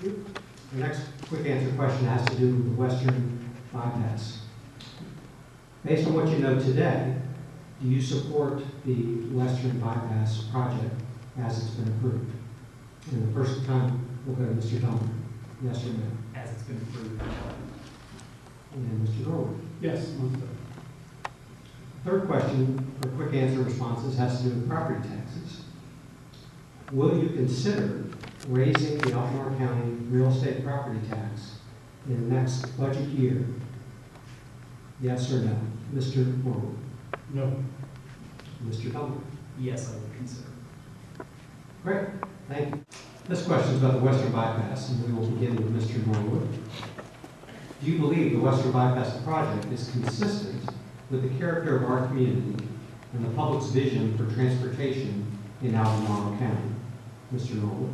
The next quick answer question has to do with the western bypass. Based on what you know today, do you support the western bypass project as it's been approved? And the first time, we'll go to Mr. Dunn. Yes or no? As it's been approved. And Mr. Norwood. Yes, most Third question, for quick answer responses, has to do with property taxes. Will you consider raising the Albemarle County real estate property tax in the next budget year? Yes or no? Mr. Norwood. No. Mr. Dunn. Yes, I would consider. Great, thank you. This question is about the western bypass, and we will begin with Mr. Norwood. Do you believe the western bypass project is consistent with the character of our community and the public's vision for transportation in Albemarle County? Mr. Norwood.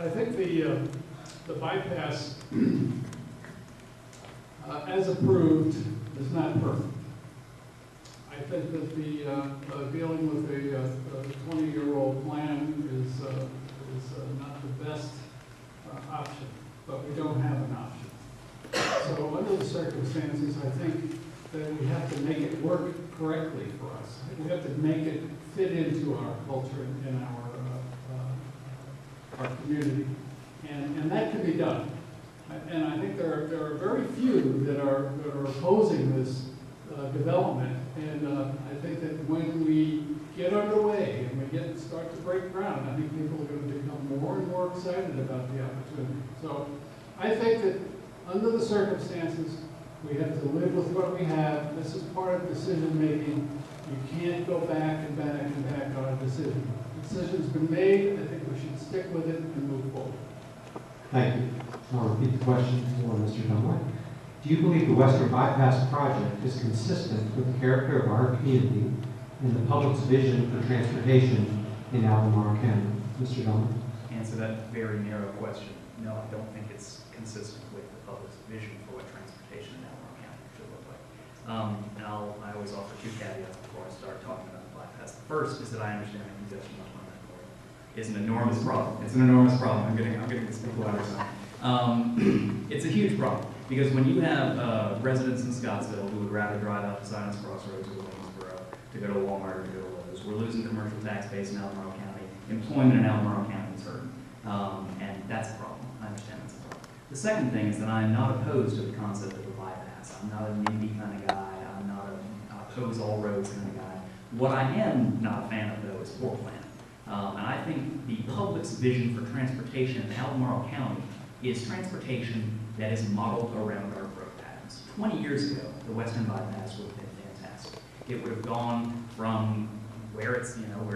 I think the bypass, as approved, is not perfect. I think that the dealing with a 20-year-old plan is not the best option, but we don't have an option. So under the circumstances, I think that we have to make it work correctly for us. We have to make it fit into our culture and our community, and that can be done. And I think there are very few that are opposing this development, and I think that when we get underway and we start to break ground, I think people are going to become more and more excited about the opportunity. So I think that under the circumstances, we have to live with what we have. This is part of decision making. You can't go back and back and back on a decision. The decision's been made. I think we should stick with it and move forward. Thank you. I'll repeat the question for Mr. Dunlap. Do you believe the western bypass project is consistent with the character of our community and the public's vision for transportation in Albemarle County? Mr. Dunlap. Answer that very narrow question. No, I don't think it's consistent with the public's vision for what transportation in Albemarle County should look like. And I always offer two caveats before I start talking about the bypass. The first is that I understand that congestion is an enormous problem. It's an enormous problem. I'm getting to speak louder. It's a huge problem because when you have residents in Scottsville who would rather drive out to Silence Crossroads or Williamsboro to go to Walmart or to go to Lowe's, we're losing commercial tax base in Albemarle County. Employment in Albemarle County is hurting, and that's a problem. I understand that's a problem. The second thing is that I'm not opposed to the concept of a bypass. I'm not a NIMBY kind of guy. I'm not a oppose all roads kind of guy. What I am not a fan of though is poor planning. And I think the public's vision for transportation in Albemarle County is transportation that is modeled around our growth patterns. 20 years ago, the western bypass would have been fantastic. It would have gone from where it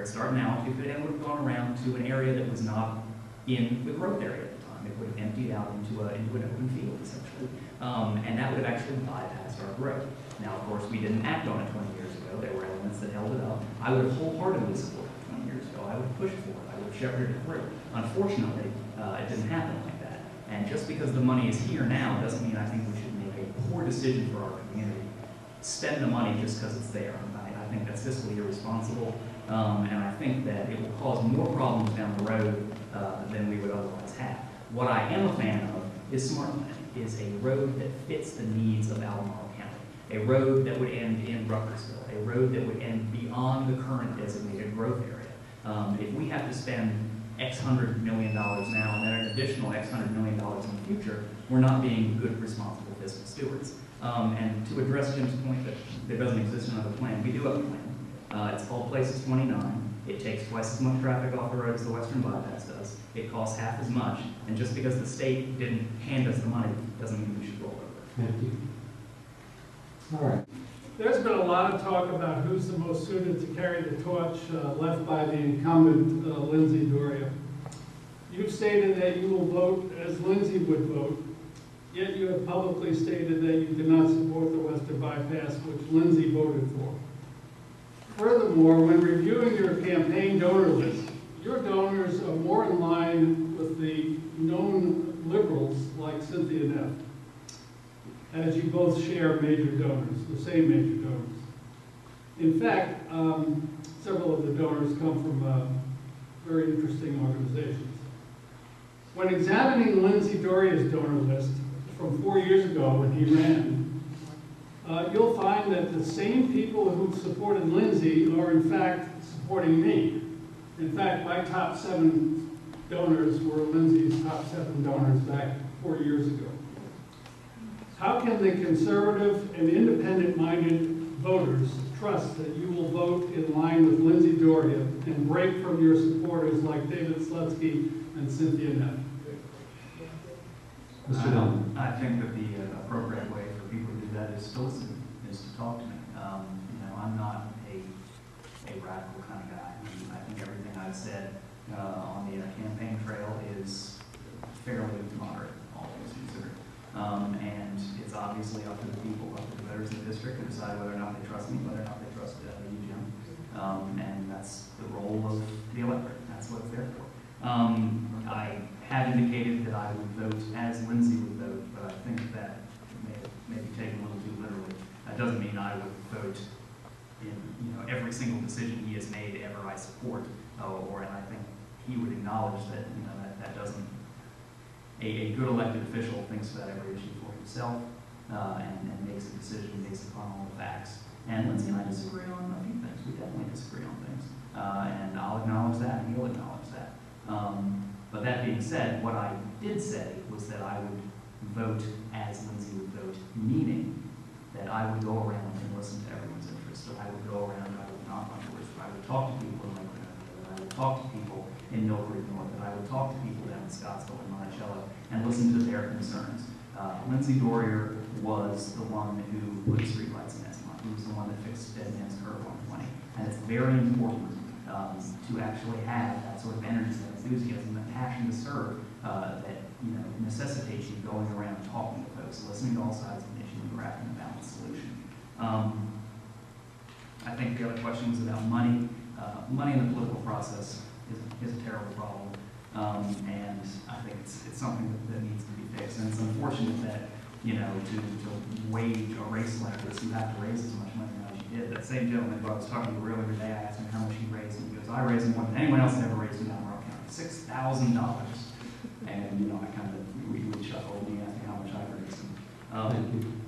started now, and would have gone around to an area that was not in the growth area at the time. It would have emptied out into an open field, essentially. And that would have actually bypassed our growth. Now, of course, we didn't act on it 20 years ago. There were elements that held it up. I would have wholeheartedly supported it 20 years ago. I would have pushed for it. I would have shepherded it through. Unfortunately, it didn't happen like that. And just because the money is here now doesn't mean I think we should make a poor decision for our community. Spend the money just because it's there. I think that's fiscally irresponsible. And I think that it will cause more problems down the road than we would otherwise have. What I am a fan of is smart planning, is a road that fits the needs of Albemarle County, a road that would end in Ruckersville, a road that would end beyond the current designated growth area. If we have to spend X $100 million now and then an additional X $100 million in the future, we're not being good, responsible fiscal stewards. And to address Jim's point that there doesn't exist another plan, we do have a plan. It's called Places 29. It takes twice as much traffic off the road as the western bypass does. It costs half as much, and just because the state didn't hand us the money doesn't mean we should roll over. Thank you. All right. There's been a lot of talk about who's the most suited to carry the torch left by the incumbent, Lindsay Doria. You've stated that you will vote as Lindsay would vote, yet you have publicly stated that you do not support the western bypass, which Lindsay voted for. Furthermore, when reviewing your campaign donor list, your donors are more in line with the known liberals like Cynthia Neff, as you both share major donors, the same major donors. In fact, several of the donors come from very interesting organizations. When examining Lindsay Doria's donor list from 4 years ago when he ran, you'll find that the same people who supported Lindsay are in fact supporting me. In fact, my top 7 donors were Lindsay's top 7 donors back 4 years ago. How can the conservative and independent-minded voters trust that you will vote in line with Lindsay Doria and break from your supporters like David Slutsky and Cynthia Neff? Mr. Dillon. I think that the appropriate way for people to do that is to listen, is to talk to me. I'm not a radical kind of guy. I think everything I've said on the campaign trail is fairly moderate, all things considered. And it's obviously up to the people, up to the voters in the district to decide whether or not they trust me, whether or not they trust you, Jim. And that's the role of the electorate. That's what it's there for. I had indicated that I would vote as Lindsay would vote, but I think that may be taken a little too literally. That doesn't mean I would vote in every single decision he has made ever I support, and I think he would acknowledge that that doesn't. A good elected official thinks about every issue for himself and makes a decision based upon all the facts. And Lindsay and I disagree on a few things. We definitely disagree on things, and I'll acknowledge that, and he'll acknowledge that. But that being said, what I did say was that I would vote as Lindsay would vote, meaning that I would go around and listen to everyone's interests. So I would go around and I would knock on doors. I would talk to people in Lakewood, I would talk to people in Mill Creek North, and I would talk to people down in Scottsville and Monticello and listen to their concerns. Lindsay Dorier was the one who put streetlights in Esmont. He was the one that fixed Dead Man's Curve 120. And it's very important to actually have that sort of energy, that enthusiasm, that passion to serve that necessitates you going around talking to folks, listening to all sides of the issue, and crafting a balanced solution. I think the other question was about money. Money in the political process is a terrible problem, and I think it's something that needs to be fixed. And it's unfortunate that to wage a race like this, you have to raise as much money as you did. That same gentleman who I was talking to earlier today, I asked him how much he raised, and he goes, "I raised more than anyone else had ever raised in Albemarle County, $6,000." And we chuckled, and he asked me how much I raised. Thank you.